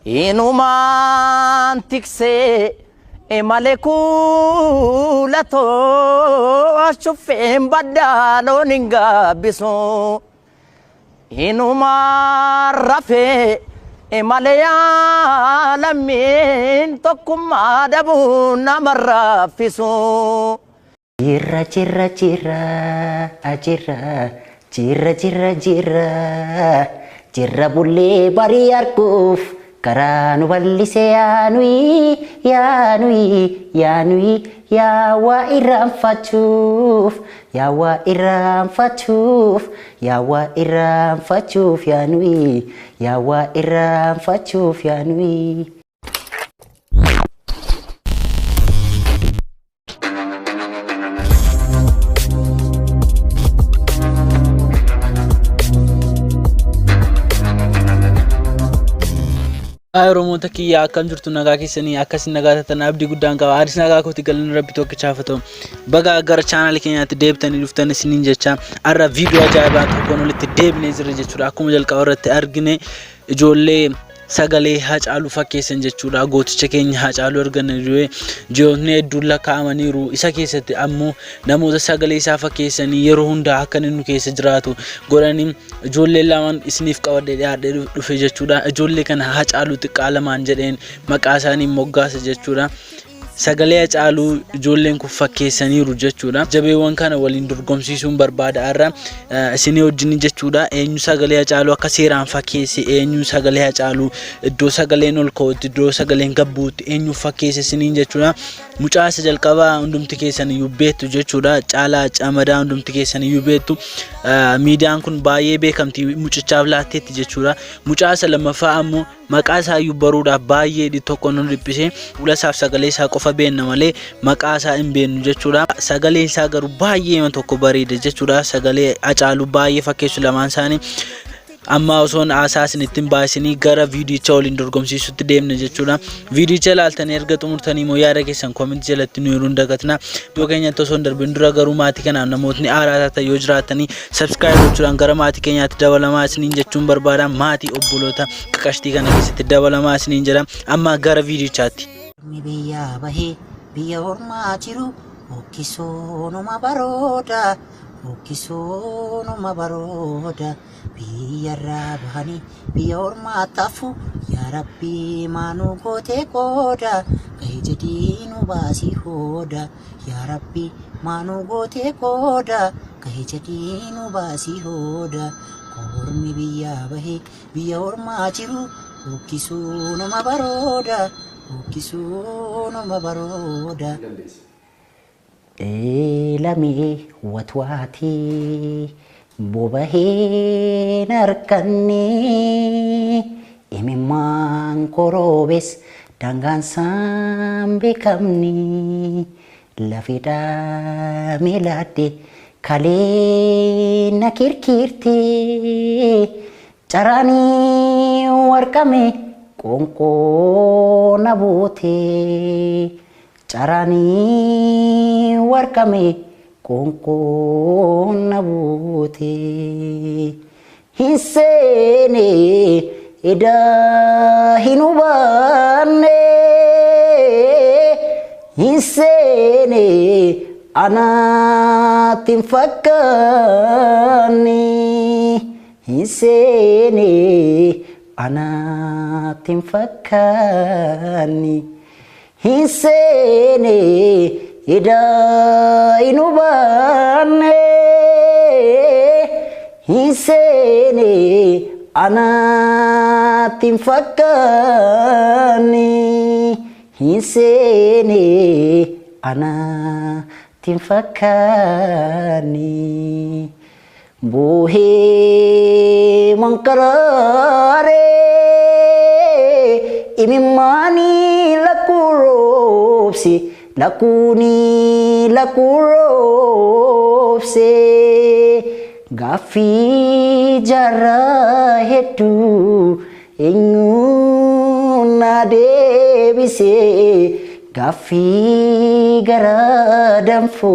inumaan tiksee malee kuulatoo ashuffeen baddaaloon hin gaabbisu inumaan rafee malee yaalamiin tokkummaa dhabuu nama raffisu. Jirra jirra jirra jirra jirra jirra jirra bullee barii arguuf karaa nu bal'ise yaanui yaawaa irraanfachuuf yaanui yaawaa irraanfachuuf yaanui. Oromoota kiyyaa akkam jirtu nagaa keessanii akkasiin nagaa taatan abdii guddaan qaba. Aadis nagaa kooti galanni rabbi tokkichaaf ta'u. Baga gara chaanaal keenyaatti deebitanii dhuftan isiniin jecha har'a viidiyoo ajaa'ibaa tokkoon walitti deebinee jirra jechuudha. Akkuma jalqaba irratti argine ijoollee sagalee Haacaaluu fakkeessan jechuudha. Gooticha keenya Haacaaluu arganii ji'oonni hedduun lakkaa'amaniiru. Isa keessatti ammoo namoota sagalee isaa fakkeessanii yeroo hundaa akka inni keessa jiraatu godhanii ijoollee lamaan isiniif qabadee dhiyaadhee dhufe jechuudha. Ijoollee kana Haacaaluu xiqqaa lamaan jedheen maqaa isaanii moggaasa jechuudha. Sagalee Haacaaluu ijoolleen kun fakkeessaniiru jechuudha. Jabeewwan kana waliin dorgomsiisuun barbaada har'a isinii wajjin jechuudha. Eenyu sagalee Haacaaluu akka seeraan fakkeesse eenyu sagalee Haacaaluu iddoo sagaleen ol ka'utti iddoo sagaleen gabbuutti eenyu fakkeesse isiniin jechuudha. Mucaa isa jalqabaa hundumti keessan iyyuu beektu jechuudha. Caalaa Camadaa hundumti keessan iyyuu beektu. Miidiyaan kun baay'ee beekamtii mucichaaf laatteetti jechuudha. Mucaa isa lammaffaa ammoo maqaa isaa iyyuu baruudhaaf baay'ee tokko nu dhiphise. Fuula isaaf sagalee isaa qofa beenna malee maqaa isaa hin beennu jechuudha. Sagaleen isaa garuu baay'ee tokko bareeda jechuudha. Sagalee Haacaaluu baay'ee fakkeessu lamaan isaanii. Amma osoon asaasin ittiin baasanii gara viidiyocha waliin dorgomsiisutti deemne jechuudha. Viidiyocha ilaaltanii erga xumurtanii immoo yaada keessan koomentii jalatti nu hiruun dagatina. Iddoo keenyatti osoon darbin dura garuu maatii kanaan namootni haaraa taatan yoo jiraatanii subscribe gochuudhaan gara maatii keenyaatti dabalamaa isiniin jechuun barbaada. Maatii obboloota qaqashtii kana keessatti dabalamaa isiniin jedha. Amma gara viidiyochaatti. Biyya bahee biyya ormaa jiru hokkisoo numa barooda. Hokkisoo numa barooda biyyarraa bahanii biyya ormaa taafu yaa Rabbi maanuu gootee qooda gahee jedhii nu baasii hooda yaa Rabbi maanuu gootee qooda gahee jedhii nu baasii hooda ormi biyya bahee biyya ormaa jiru hokkisoo numa barooda hokkisoo numa barooda. Lamee watwaati bobahee narkanne imimmaan koroobes dangaansaan beekamne lafidhaa miilaadde kalee na kirkirte caraanii warqame qoonqoo na boote. Carani warqame qoonqoo na boote hin seene eda hin hubanne hin seene anaatti hin fakkaanne hin seene anaatti hin fakkaanne. Hinsene ida inubane hinsene anatin fakani hinsene anatin fakani bohe mangkarare imimani lakuropsi lakuni lakuropse gafi jara hetu enguna debise gafi gara damfu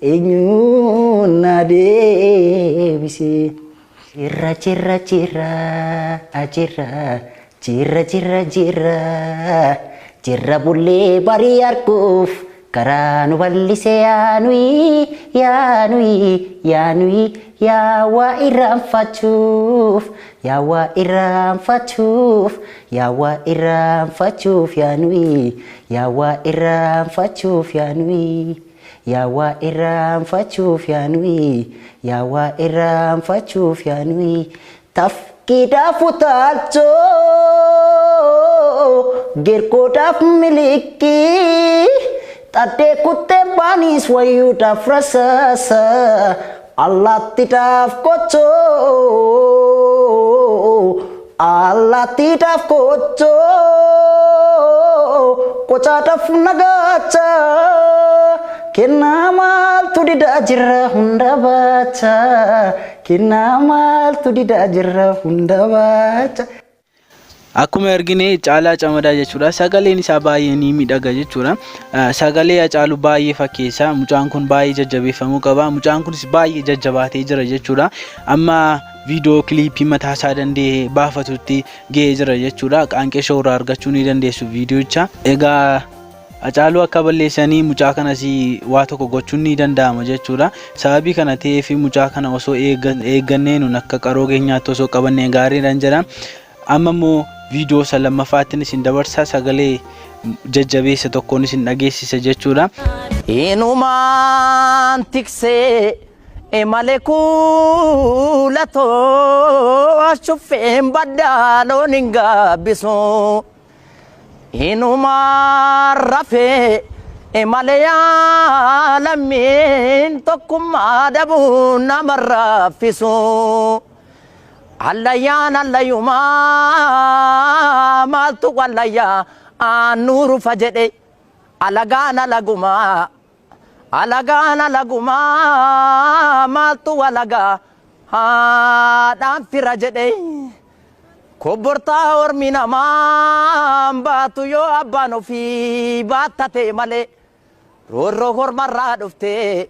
enguna debise. Cira cira cira cira Jirra jirra jirra jirra bullee barii arguuf karaa nu bal'ise yaanui yaa waa irraanfachuuf yaanui tafkiidhaaf utaalchoo gerkoodhaaf milikkii Tadde kutte banis wayuudhaaf rasaasa allaattiidhaaf qochaadhaaf nagaacha kennaa maaltu didaa jirra hunda baacha Akkuma argine Caalaa Camadaa jechuudha. Sagaleen isaa baay'ee ni miidhaga jechuudha. Sagalee Hacaaluu baay'ee fakkeessa. Mucaan kun baay'ee jajjabeeffamuu qaba. Mucaan kunis baay'ee jajjabaatee jira jechuudha. Amma viidiyoo kiliipii mataa isaa danda'ee baafatutti ga'ee jira jechuudha. Qaanqee shooraa argachuu ni dandeessu viidiyocha. Egaa Hacaaluu akka balleessanii mucaa kanas waa tokko gochuun ni danda'ama jechuudha. Sababii kana ta'eef mucaa kana osoo eeggannee nun akka qaroo keenyaatti osoo qabannee gaariidhaan jedha. Amma immoo viidiyoo isa lammaffaatti isin dabarsa sagalee jajjabeessa tokkoon isin dhageessisa jechuudha. Inumaan tiksee malee kuulatoo ashuffeen baddaa loon hin gaabbisu. Inumaan rafee malee yaalammiin tokkummaa dhabuu nama raffisu. Allayyaan allayyumaa maaltu wallayyaa aannuuru fajjedhe alagaan alagumaa maaltu walagaa haadhaan fira jedhe kobbortaa ormi namaa baatu yoo abbaan ofii baattate malee roorroo hormarraa dhuftee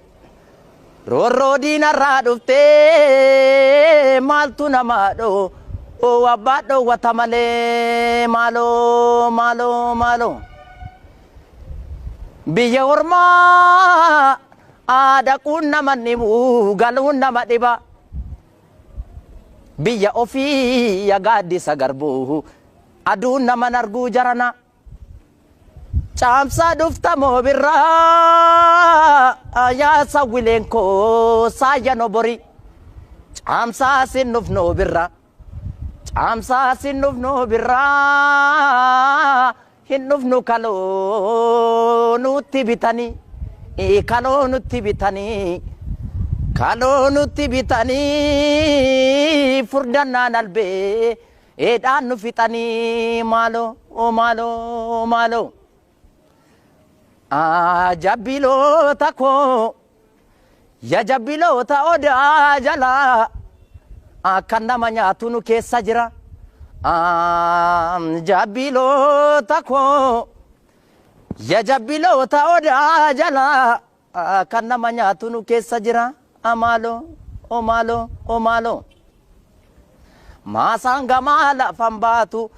Rorro dinarraa dhuftee maaltu namaadho abbaadho wata malee maaloo biyya ormaa dhaquun nama dhibu galuun nama dhiba biyya ofii yagaaddisa garbuu aduun nama narguu jarana Caamsaa dhufta moobirraa yaa sawwileen koo saayya nobori caamsaa sinnuf noobirraa hin dhufnu kaloo nutti bitanii furdannaan albee eedhaan nu fixanii maaloo Jabbiloota koo ya jabbiloota odaa jala kan nama nyaatu nu keessa jira. Jabbiloota koo ya jabbiloota odaa jala kan nama nyaatu nu keessa jira. Maaloo maasaan gamaa lafan baatu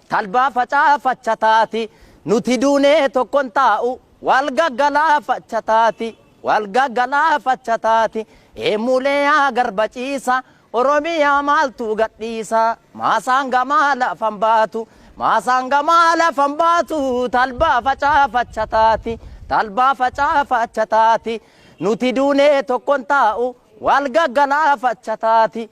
talbaa facaafachataati nuti duunee tokkon taa'u wal gaggalaafaachataati eemulee yaa garbaciisa oromiyaa maaltu gadhiisa maasaan gamaa lafan baatu talbaa facaafachataati nuti duunee tokkon taa'u wal gaggalaafaachataati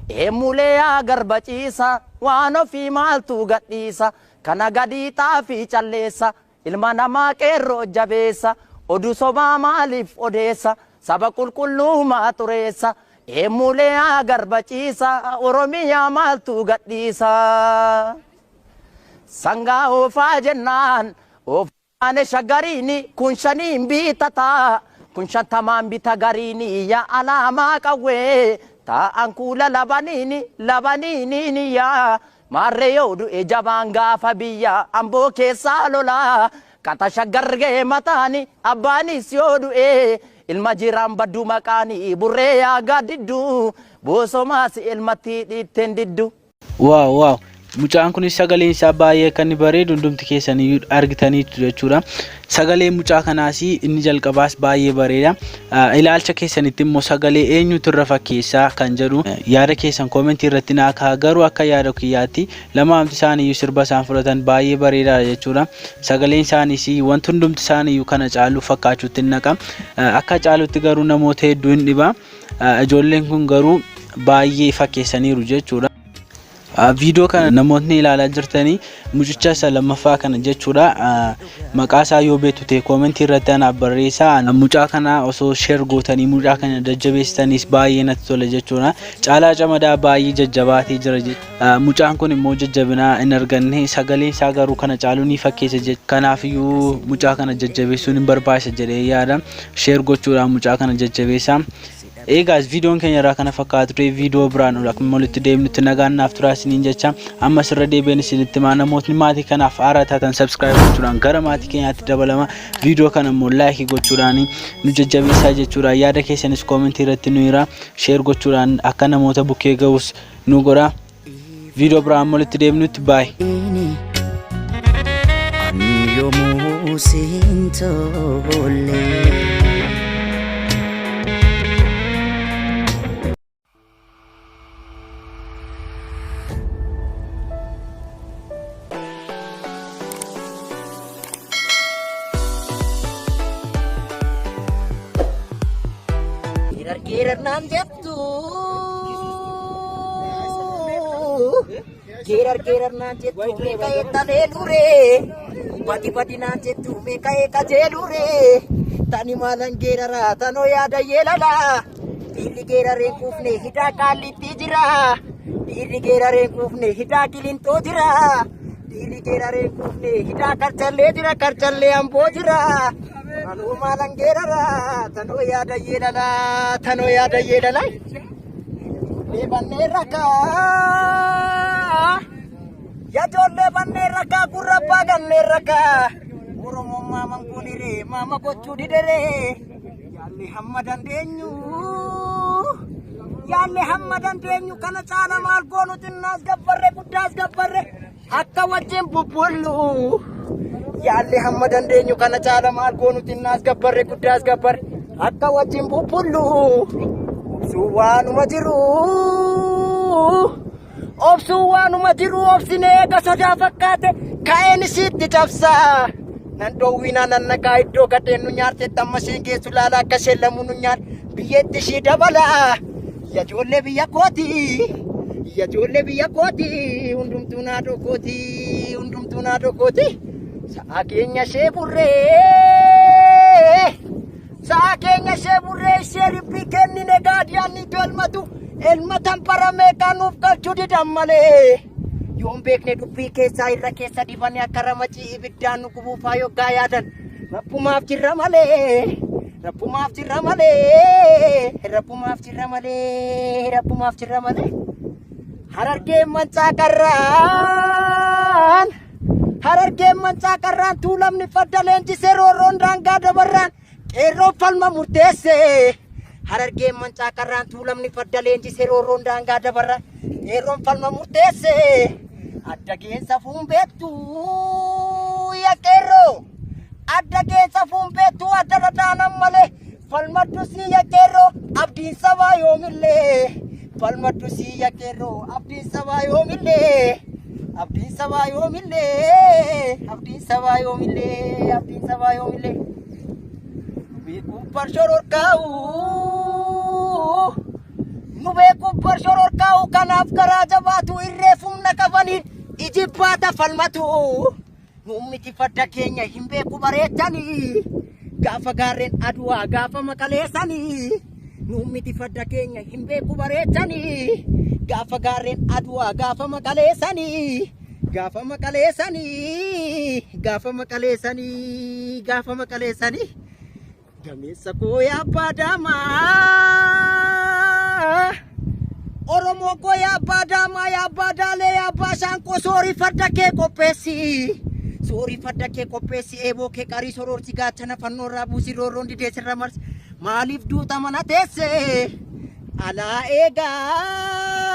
eemulee yaa garbaciisa waan ofii maaltu gadhiisa kana gadii xaafii calleessa ilma namaa qeerroo jabeessa oduu sobaa maaliif odeessa saba qulqullummaa xureessa eemulee yaa garbaciisa oromiyaa maaltu gadhiisa sangaa oofaa jennaan oofaan shagariini kun shaniin biitataa kun shantamaan bita gariini yaa alaamaa qawwee ta'an kuula labaniini yaa maarree yoo du'e jabaan gaafa biyya amboo keessaa lolaa kata shaggargee mataani abbaanis yoo du'e ilma jiraan baddu maqaanii burree yaagaa diddu boosomaas ilmatti dhiitten diddu. Waaw mucaan kunis sagaleen isaa baay'ee kan bareedu hundumti keessanii argitaniitu jechuudha. Sagalee mucaa kanaas inni jalqabaas baay'ee bareeda. Ilaalcha keessanitti immoo sagalee eenyutu irra fakkeessaa kan jedhu yaada keessan koomentii irratti naa kaa'aa. Garuu akka yaada kiyyaatti lamaamti isaaniiyyuu sirba isaan fudhatan baay'ee bareedaadha jechuudha. Sagaleen isaaniis wanti hundumti isaaniiyyuu kana caalu fakkaachuutti naqa. Akka caalutti garuu namoota hedduu hin dhiba. Ijoolleen kun garuu baay'ee fakkeessaniiru jechuudha. Video kana namoonni ilaalaa jirtanii mucicha isa lammaffaa kana jechuudha. Maqaa isaa yoo beektu ta'e koomentii irratti anaaf barreessaa. Mucaa kana osoo share gootanii mucaa kana jajjabeessitanis baay'ee natti tola jechuudha. Caalaa Camadaa baay'ee jajjabaatee jira jechuudha. Mucaan kun immoo jajjabinaa hin arganne sagaleen isaa garuu kana caaluu ni fakkeessa jechuudha. Kanaafiyyuu mucaa kana jajjabeessuun hin barbaachisa jedhee yaada. Share gochuudhaan mucaa kana jajjabeessaa. Eegas videoon keenya irraa kana fakkaatu ta'e video biraan akkuma walitti deemnutti nagaan naaf turaa isiniin jecha amma sirra deebiin isinitti maa namootni maatii kanaaf haaraa taatan subscribe gochuudhaan gara maatii keenyaatti dabalama video kana immoo like gochuudhaan nu jajjabeessaa jechuudha. Yaada keessanis koomentii irratti nu hiraa share gochuudhaan akka namoota bukkee ga'us nu godha. Video biraan walitti deemnutti bye. Gerar nan jettu gerar nan jettu me kae talelure pati nan jettu me kae kajelure tani malan gerara tano yada yelala dili gerare kufne hita kalitti jira dili gerare kufne hita kilinto jira dili gerare kufne hita karchalle ambo jira Anu malangerara tano yada yelala lebanne raka ya jolle banne raka kurabba ganne raka oromo mama kunire mama gochu didere yalle hammadan denyu kana chala mal gonu tinnas gabbarre guddas gabbarre akka wajjin bubullu Yalle hammadan denyu kana chala maal goonu tinnas gabbarre guddaas gabbarre akka wajjin bubullu obsuwaanuma jiru obsinee gasodaa fakkaate ka'een isiitti cabsa nan dhoowwina nan nagaa iddoo gadheen nu nyaarte tammasiin geessu laala akka sheellamu nu nyaar biyyeetti ishii dabala ijoollee biyya kooti hundumtuu naadoo kooti sa'a keenya ishee burree ishee ribbii kennine gaadiyaannitu elmatan paramee kanuuf galchuu didan malee yoon beekne dubbii keessaa irra keessa dibanii akka ramacii ibiddaan nu gubuufaa yoggaa yaadan rabbumaaf jirra malee Harargeen mancaa qarraan tuulamni fadda leenjisee roorroon daangaa dabarraan qeerroon falma murteesse Harargeen mancaa qarraan tuulamni fadda leenjisee roorroon daangaa dabarraan qeerroon falma murteesse adda geensa fuunbeettu ya qeerroo adda geensa fuunbeettu adda dadaanan malee falmaddu si ya qeerroo abdiin sabaa yoomillee falmaddu si ya qeerroo abdiin sabaa yoomillee Kubar shoror kau kanaaf garaa jabaatu irreefumna qabaniin ijibbaata falmatu nummiti fadda keenya hin beeku bareechanii gaafa gaarreen aduwaa gaafa maqaleessanii nummiti fadda keenya hin beeku bareechanii gaafa gaarreen aduwaa gaafa maqaleessanii Gameessa koo yaabbaa daamaa Oromoo koo yaabbaa daamaa yaabbaa daalee yaabbaa shaanqoo soorii farda kee qopheessi eeboo kee qarii soroorsi gaachana fannoo irraa buusii roorroon didee sirra marsi maaliif duuta mana teesse alaa eegaa